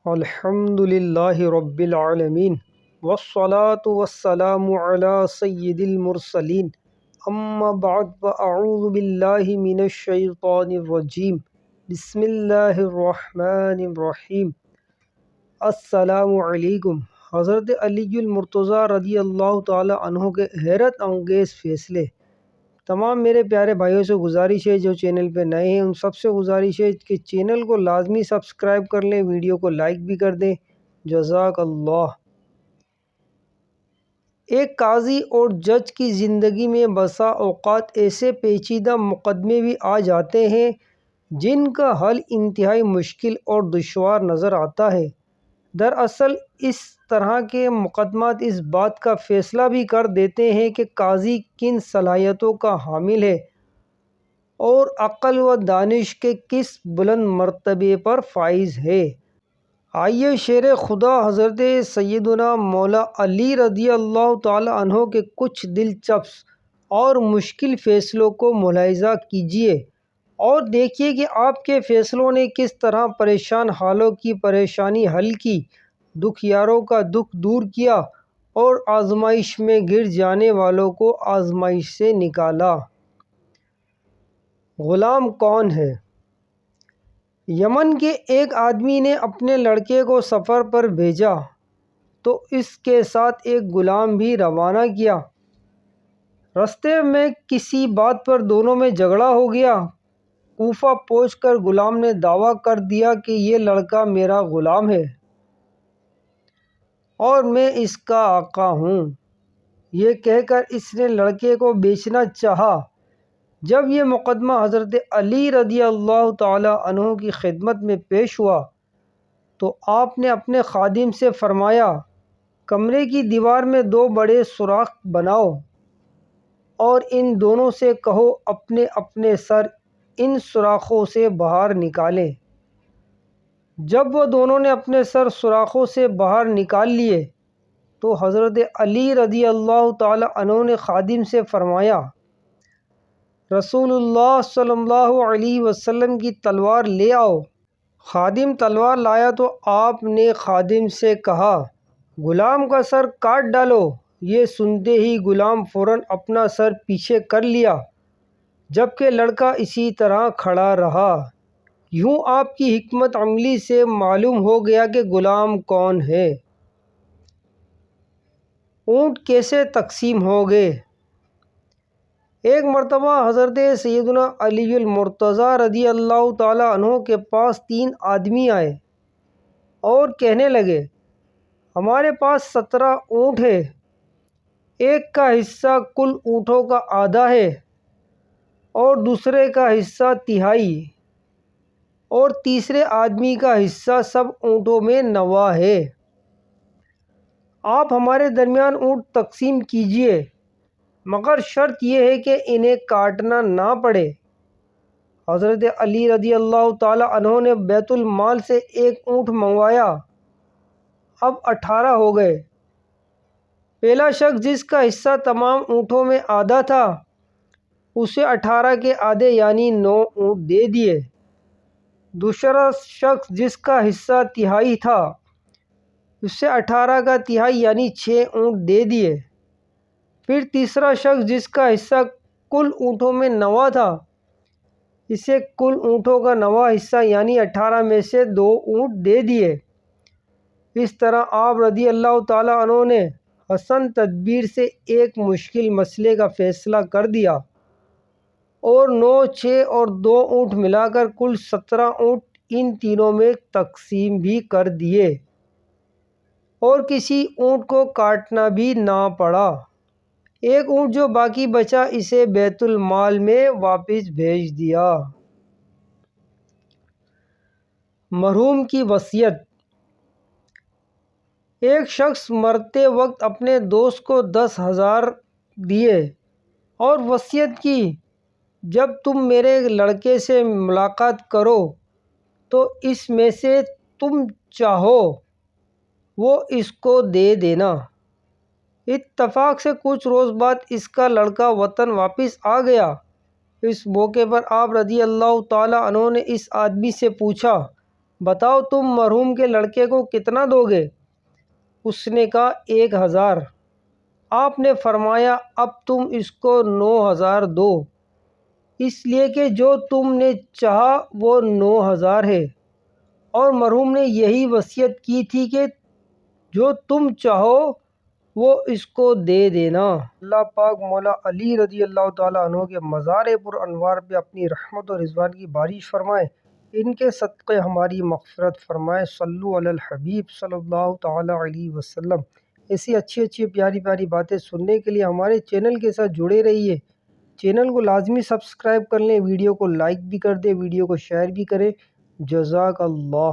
الحمد للہ رب العالمین والصلاة والسلام علی سید المرسلین اما بعد فاعوذ باللہ من الشیطان الرجیم بسم اللہ الرحمن الرحیم۔ السلام علیکم۔ حضرت علی المرتضیٰ رضی اللہ تعالی عنہ کے حیرت انگیز فیصلے۔ تمام میرے پیارے بھائیوں سے گزارش ہے جو چینل پہ نئے ہیں ان سب سے گزارش ہے کہ چینل کو لازمی سبسکرائب کر لیں، ویڈیو کو لائک بھی کر دیں، جزاک اللہ۔ ایک قاضی اور جج کی زندگی میں بسا اوقات ایسے پیچیدہ مقدمے بھی آ جاتے ہیں جن کا حل انتہائی مشکل اور دشوار نظر آتا ہے۔ دراصل اس طرح کے مقدمات اس بات کا فیصلہ بھی کر دیتے ہیں کہ قاضی کن صلاحیتوں کا حامل ہے اور عقل و دانش کے کس بلند مرتبے پر فائز ہے۔ آئیے شیر خدا حضرت سیدنا مولا علی رضی اللہ تعالی عنہ کے کچھ دلچسپ اور مشکل فیصلوں کو ملاحظہ کیجیے اور دیکھیے کہ آپ کے فیصلوں نے کس طرح پریشان حالوں کی پریشانی حل کی، دکھیاروں کا دکھ دور کیا اور آزمائش میں گر جانے والوں کو آزمائش سے نکالا۔ غلام کون ہے؟ یمن کے ایک آدمی نے اپنے لڑکے کو سفر پر بھیجا تو اس کے ساتھ ایک غلام بھی روانہ کیا۔ رستے میں کسی بات پر دونوں میں جھگڑا ہو گیا۔ کوفہ پہنچ کر غلام نے دعویٰ کر دیا کہ یہ لڑکا میرا غلام ہے اور میں اس کا آقا ہوں۔ یہ کہہ کر اس نے لڑکے کو بیچنا چاہا۔ جب یہ مقدمہ حضرت علی رضی اللہ تعالی عنہ کی خدمت میں پیش ہوا تو آپ نے اپنے خادم سے فرمایا، کمرے کی دیوار میں 2 بڑے سوراخ بناؤ اور ان دونوں سے کہو اپنے اپنے سر ان سوراخوں سے باہر نکالیں۔ جب وہ دونوں نے اپنے سر سوراخوں سے باہر نکال لیے تو حضرت علی رضی اللہ تعالی عنہ نے خادم سے فرمایا، رسول اللہ صلی اللہ علیہ وسلم کی تلوار لے آؤ۔ خادم تلوار لایا تو آپ نے خادم سے کہا، غلام کا سر کاٹ ڈالو۔ یہ سنتے ہی غلام فوراً اپنا سر پیچھے کر لیا جبکہ لڑکا اسی طرح کھڑا رہا۔ یوں آپ کی حکمت عملی سے معلوم ہو گیا کہ غلام کون ہے۔ اونٹ کیسے تقسیم ہو گئے؟ ایک مرتبہ حضرت سیدنا علی المرتضیٰ رضی اللہ تعالی عنہ کے پاس 3 آدمی آئے اور کہنے لگے، ہمارے پاس 17 اونٹ ہیں، ایک کا حصہ کل اونٹوں کا آدھا ہے اور دوسرے کا حصہ تہائی اور تیسرے آدمی کا حصہ سب اونٹوں میں 9 ہے۔ آپ ہمارے درمیان اونٹ تقسیم کیجیے مگر شرط یہ ہے کہ انہیں کاٹنا نہ پڑے۔ حضرت علی رضی اللہ تعالی عنہ نے بیت المال سے ایک اونٹ منگوایا۔ اب 18 ہو گئے۔ پہلا شخص جس کا حصہ تمام اونٹوں میں آدھا تھا اسے 18 کے آدھے یعنی 9 اونٹ دے دیے۔ دوسرا شخص جس کا حصہ تہائی تھا اسے 18 کا تہائی یعنی 6 اونٹ دے دیے۔ پھر تیسرا شخص جس کا حصہ کل اونٹوں میں 9 تھا اسے کل اونٹوں کا 9واں حصہ یعنی 18 میں سے 2 اونٹ دے دیے۔ اس طرح آپ رضی اللہ تعالی عنہ نے حسن تدبیر سے ایک مشکل مسئلے کا فیصلہ کر دیا اور 9، 6 اور 2 اونٹ ملا کر کل 17 اونٹ ان تینوں میں تقسیم بھی کر دیے اور کسی اونٹ کو کاٹنا بھی نہ پڑا۔ ایک اونٹ جو باقی بچا اسے بیت المال میں واپس بھیج دیا۔ مرحوم کی وصیت۔ ایک شخص مرتے وقت اپنے دوست کو 10,000 دیے اور وصیت کی، جب تم میرے لڑکے سے ملاقات کرو تو اس میں سے تم چاہو وہ اس کو دے دینا۔ اتفاق سے کچھ روز بعد اس کا لڑکا وطن واپس آ گیا۔ اس موقع پر آپ رضی اللہ تعالی عنہ نے اس آدمی سے پوچھا، بتاؤ تم مرحوم کے لڑکے کو کتنا دو گے؟ اس نے کہا 1000۔ آپ نے فرمایا اب تم اس کو 9000 دو، اس لیے کہ جو تم نے چاہا وہ 9000 ہے، اور مرحوم نے یہی وصیت کی تھی کہ جو تم چاہو وہ اس کو دے دینا۔ اللہ پاک مولا علی رضی اللہ تعالیٰ عنہ کے مزار پر انوار پہ اپنی رحمت و رضوان کی بارش فرمائے، ان کے صدقے ہماری مغفرت فرمائے۔ صلو علی الحبیب صلی اللہ تعالیٰ علیہ وسلم۔ ایسی اچھی اچھی پیاری پیاری باتیں سننے کے لیے ہمارے چینل کے ساتھ جڑے رہیے۔ چینل کو لازمی سبسکرائب کر لیں، ویڈیو کو لائک بھی کر دیں، ویڈیو کو شیئر بھی کریں۔ جزاک اللہ۔